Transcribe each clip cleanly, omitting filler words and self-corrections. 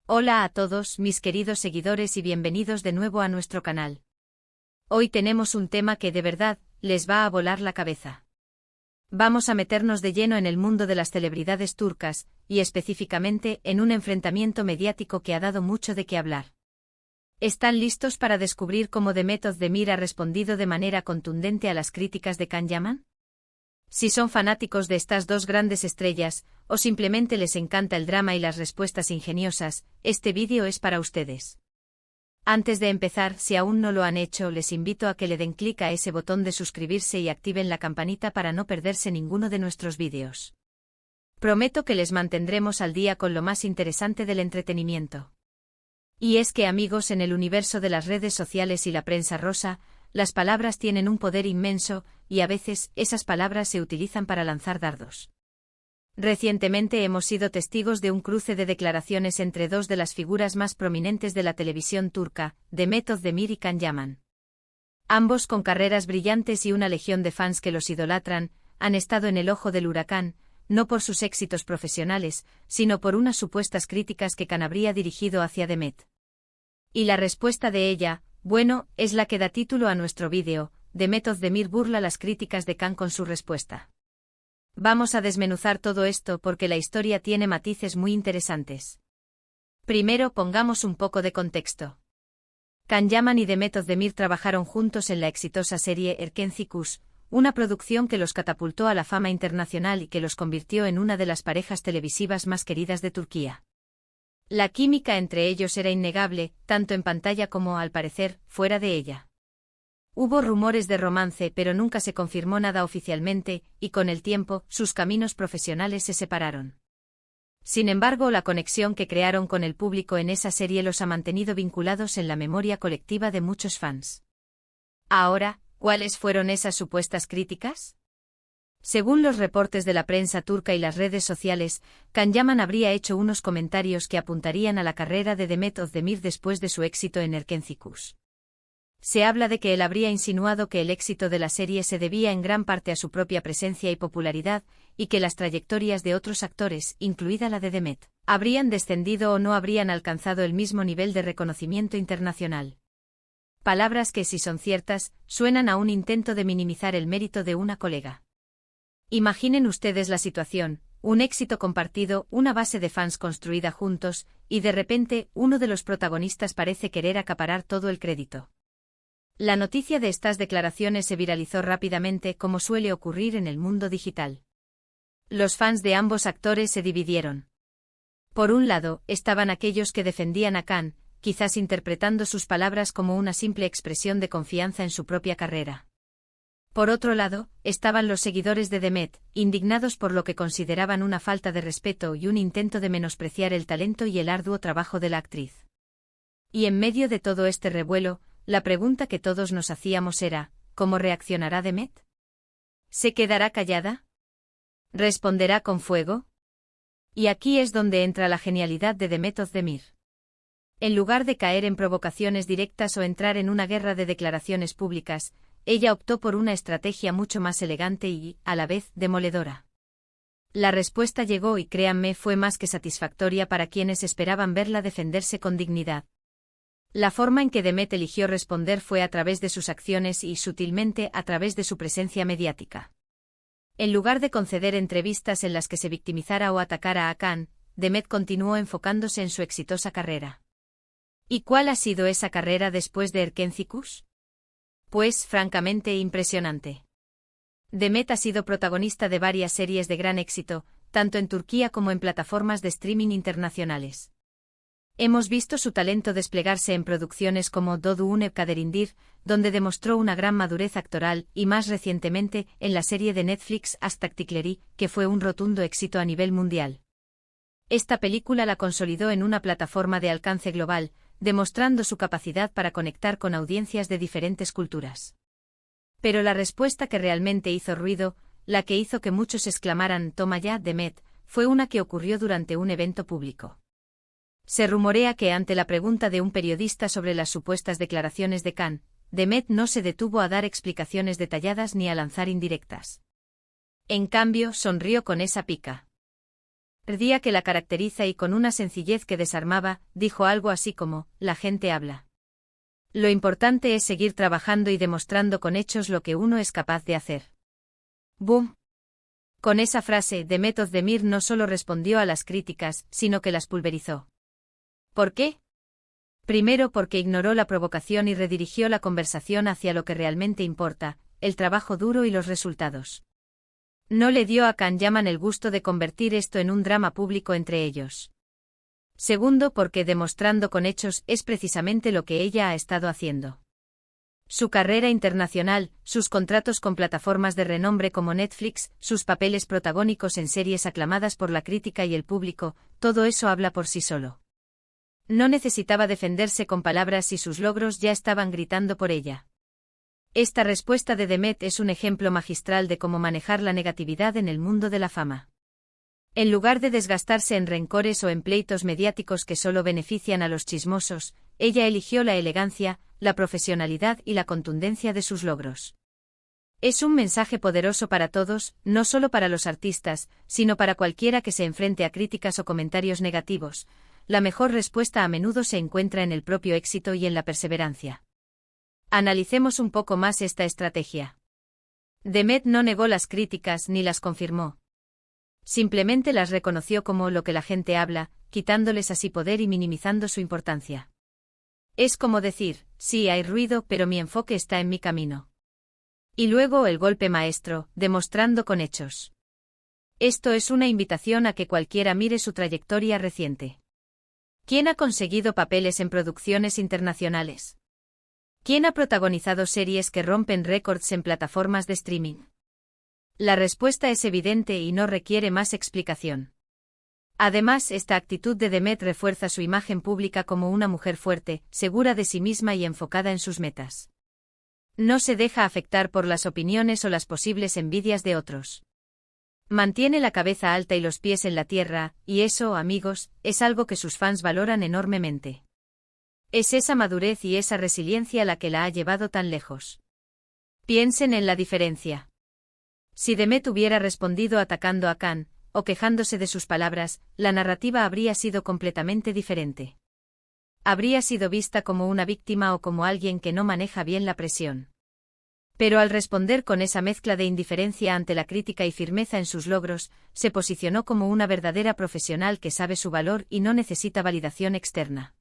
Hola a todos mis queridos seguidores y bienvenidos de nuevo a nuestro canal. Hoy tenemos un tema que de verdad les va a volar la cabeza. Vamos a meternos de lleno en el mundo de las celebridades turcas, y específicamente en un enfrentamiento mediático que ha dado mucho de qué hablar. ¿Están listos para descubrir cómo Demet Özdemir ha respondido de manera contundente a las críticas de Can Yaman? Si son fanáticos de estas dos grandes estrellas, o simplemente les encanta el drama y las respuestas ingeniosas, este vídeo es para ustedes. Antes de empezar, si aún no lo han hecho, les invito a que le den clic a ese botón de suscribirse y activen la campanita para no perderse ninguno de nuestros vídeos. Prometo que les mantendremos al día con lo más interesante del entretenimiento. Y es que, amigos, en el universo de las redes sociales y la prensa rosa, las palabras tienen un poder inmenso, y a veces esas palabras se utilizan para lanzar dardos. Recientemente hemos sido testigos de un cruce de declaraciones entre dos de las figuras más prominentes de la televisión turca, Demet Özdemir y Can Yaman. Ambos, con carreras brillantes y una legión de fans que los idolatran, han estado en el ojo del huracán, no por sus éxitos profesionales, sino por unas supuestas críticas que Can habría dirigido hacia Demet. Y la respuesta de ella, bueno, es la que da título a nuestro vídeo. Demet Özdemir burla las críticas de Can con su respuesta. Vamos a desmenuzar todo esto porque la historia tiene matices muy interesantes. Primero, pongamos un poco de contexto. Can Yaman y Demet Özdemir trabajaron juntos en la exitosa serie Erkenci, una producción que los catapultó a la fama internacional y que los convirtió en una de las parejas televisivas más queridas de Turquía. La química entre ellos era innegable, tanto en pantalla como, al parecer, fuera de ella. Hubo rumores de romance, pero nunca se confirmó nada oficialmente, y con el tiempo, sus caminos profesionales se separaron. Sin embargo, la conexión que crearon con el público en esa serie los ha mantenido vinculados en la memoria colectiva de muchos fans. Ahora, ¿cuáles fueron esas supuestas críticas? Según los reportes de la prensa turca y las redes sociales, Can Yaman habría hecho unos comentarios que apuntarían a la carrera de Demet Özdemir después de su éxito en Erkenci. Se habla de que él habría insinuado que el éxito de la serie se debía en gran parte a su propia presencia y popularidad, y que las trayectorias de otros actores, incluida la de Demet, habrían descendido o no habrían alcanzado el mismo nivel de reconocimiento internacional. Palabras que, si son ciertas, suenan a un intento de minimizar el mérito de una colega. Imaginen ustedes la situación, un éxito compartido, una base de fans construida juntos, y de repente, uno de los protagonistas parece querer acaparar todo el crédito. La noticia de estas declaraciones se viralizó rápidamente, como suele ocurrir en el mundo digital. Los fans de ambos actores se dividieron. Por un lado, estaban aquellos que defendían a Can, quizás interpretando sus palabras como una simple expresión de confianza en su propia carrera. Por otro lado, estaban los seguidores de Demet, indignados por lo que consideraban una falta de respeto y un intento de menospreciar el talento y el arduo trabajo de la actriz. Y en medio de todo este revuelo, la pregunta que todos nos hacíamos era, ¿cómo reaccionará Demet? ¿Se quedará callada? ¿Responderá con fuego? Y aquí es donde entra la genialidad de Demet Özdemir. En lugar de caer en provocaciones directas o entrar en una guerra de declaraciones públicas, ella optó por una estrategia mucho más elegante y, a la vez, demoledora. La respuesta llegó y, créanme, fue más que satisfactoria para quienes esperaban verla defenderse con dignidad. La forma en que Demet eligió responder fue a través de sus acciones y, sutilmente, a través de su presencia mediática. En lugar de conceder entrevistas en las que se victimizara o atacara a Can, Demet continuó enfocándose en su exitosa carrera. ¿Y cuál ha sido esa carrera después de Erkenci? Pues, francamente, impresionante. Demet ha sido protagonista de varias series de gran éxito, tanto en Turquía como en plataformas de streaming internacionales. Hemos visto su talento desplegarse en producciones como Doğduğun Kaderindir, donde demostró una gran madurez actoral, y más recientemente, en la serie de Netflix Aşk, que fue un rotundo éxito a nivel mundial. Esta película la consolidó en una plataforma de alcance global, demostrando su capacidad para conectar con audiencias de diferentes culturas. Pero la respuesta que realmente hizo ruido, la que hizo que muchos exclamaran «Toma ya, Demet», fue una que ocurrió durante un evento público. Se rumorea que ante la pregunta de un periodista sobre las supuestas declaraciones de Can, Demet no se detuvo a dar explicaciones detalladas ni a lanzar indirectas. En cambio, sonrió con esa pica. día que la caracteriza y con una sencillez que desarmaba, dijo algo así como, la gente habla. Lo importante es seguir trabajando y demostrando con hechos lo que uno es capaz de hacer. ¡Boom! Con esa frase, Demet Özdemir no solo respondió a las críticas, sino que las pulverizó. ¿Por qué? Primero porque ignoró la provocación y redirigió la conversación hacia lo que realmente importa, el trabajo duro y los resultados. No le dio a Can Yaman el gusto de convertir esto en un drama público entre ellos. Segundo porque demostrando con hechos es precisamente lo que ella ha estado haciendo. Su carrera internacional, sus contratos con plataformas de renombre como Netflix, sus papeles protagónicos en series aclamadas por la crítica y el público, todo eso habla por sí solo. No necesitaba defenderse con palabras y sus logros ya estaban gritando por ella. Esta respuesta de Demet es un ejemplo magistral de cómo manejar la negatividad en el mundo de la fama. En lugar de desgastarse en rencores o en pleitos mediáticos que solo benefician a los chismosos, ella eligió la elegancia, la profesionalidad y la contundencia de sus logros. Es un mensaje poderoso para todos, no solo para los artistas, sino para cualquiera que se enfrente a críticas o comentarios negativos. La mejor respuesta a menudo se encuentra en el propio éxito y en la perseverancia. Analicemos un poco más esta estrategia. Demet no negó las críticas ni las confirmó. Simplemente las reconoció como lo que la gente habla, quitándoles así poder y minimizando su importancia. Es como decir, sí hay ruido, pero mi enfoque está en mi camino. Y luego el golpe maestro, demostrando con hechos. Esto es una invitación a que cualquiera mire su trayectoria reciente. ¿Quién ha conseguido papeles en producciones internacionales? ¿Quién ha protagonizado series que rompen récords en plataformas de streaming? La respuesta es evidente y no requiere más explicación. Además, esta actitud de Demet refuerza su imagen pública como una mujer fuerte, segura de sí misma y enfocada en sus metas. No se deja afectar por las opiniones o las posibles envidias de otros. Mantiene la cabeza alta y los pies en la tierra, y eso, amigos, es algo que sus fans valoran enormemente. Es esa madurez y esa resiliencia la que la ha llevado tan lejos. Piensen en la diferencia. Si Demet hubiera respondido atacando a Can, o quejándose de sus palabras, la narrativa habría sido completamente diferente. Habría sido vista como una víctima o como alguien que no maneja bien la presión. Pero al responder con esa mezcla de indiferencia ante la crítica y firmeza en sus logros, se posicionó como una verdadera profesional que sabe su valor y no necesita validación externa.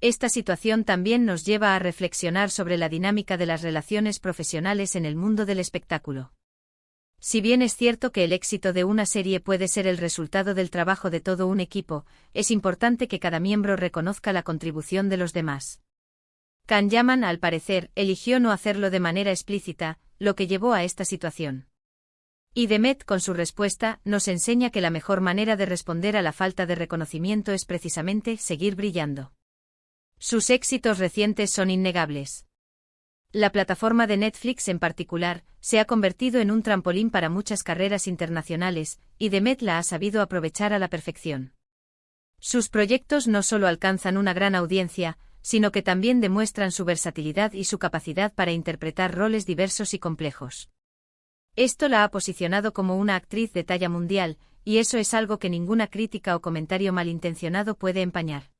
Esta situación también nos lleva a reflexionar sobre la dinámica de las relaciones profesionales en el mundo del espectáculo. Si bien es cierto que el éxito de una serie puede ser el resultado del trabajo de todo un equipo, es importante que cada miembro reconozca la contribución de los demás. Can Yaman, al parecer, eligió no hacerlo de manera explícita, lo que llevó a esta situación. Y Demet, con su respuesta, nos enseña que la mejor manera de responder a la falta de reconocimiento es precisamente seguir brillando. Sus éxitos recientes son innegables. La plataforma de Netflix en particular, se ha convertido en un trampolín para muchas carreras internacionales, y Demet la ha sabido aprovechar a la perfección. Sus proyectos no solo alcanzan una gran audiencia, sino que también demuestran su versatilidad y su capacidad para interpretar roles diversos y complejos. Esto la ha posicionado como una actriz de talla mundial, y eso es algo que ninguna crítica o comentario malintencionado puede empañar.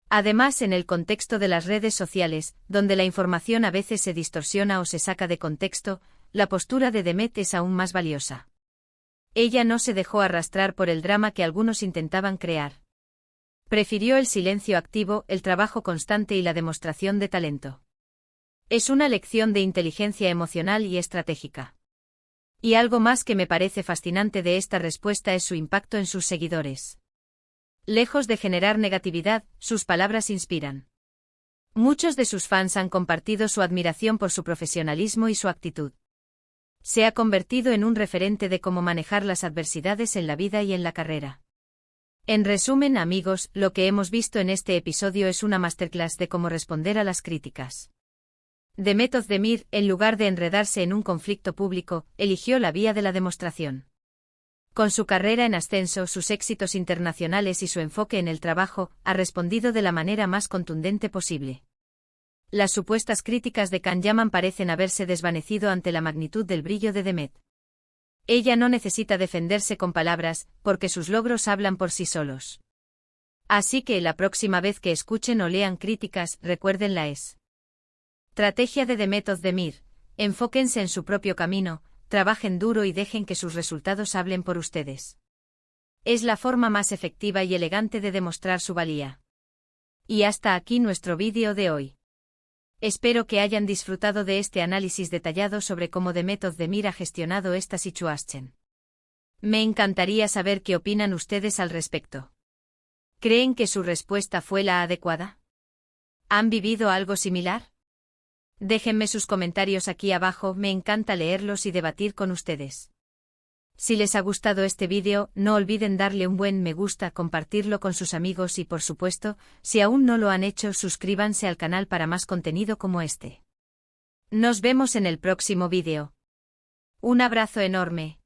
Además, en el contexto de las redes sociales, donde la información a veces se distorsiona o se saca de contexto, la postura de Demet es aún más valiosa. Ella no se dejó arrastrar por el drama que algunos intentaban crear. Prefirió el silencio activo, el trabajo constante y la demostración de talento. Es una lección de inteligencia emocional y estratégica. Y algo más que me parece fascinante de esta respuesta es su impacto en sus seguidores. Lejos de generar negatividad, sus palabras inspiran. Muchos de sus fans han compartido su admiración por su profesionalismo y su actitud. Se ha convertido en un referente de cómo manejar las adversidades en la vida y en la carrera. En resumen, amigos, lo que hemos visto en este episodio es una masterclass de cómo responder a las críticas. Demet Özdemir, en lugar de enredarse en un conflicto público, eligió la vía de la demostración. Con su carrera en ascenso, sus éxitos internacionales y su enfoque en el trabajo, ha respondido de la manera más contundente posible. Las supuestas críticas de Can Yaman parecen haberse desvanecido ante la magnitud del brillo de Demet. Ella no necesita defenderse con palabras, porque sus logros hablan por sí solos. Así que la próxima vez que escuchen o lean críticas, recuerden la estrategia de The Method de Mir: enfóquense en su propio camino, trabajen duro y dejen que sus resultados hablen por ustedes. Es la forma más efectiva y elegante de demostrar su valía. Y hasta aquí nuestro vídeo de hoy. Espero que hayan disfrutado de este análisis detallado sobre cómo The Method de Mir ha gestionado esta situación. Me encantaría saber qué opinan ustedes al respecto. ¿Creen que su respuesta fue la adecuada? ¿Han vivido algo similar? Déjenme sus comentarios aquí abajo, me encanta leerlos y debatir con ustedes. Si les ha gustado este vídeo, no olviden darle un buen me gusta, compartirlo con sus amigos y por supuesto, si aún no lo han hecho, suscríbanse al canal para más contenido como este. Nos vemos en el próximo vídeo. Un abrazo enorme.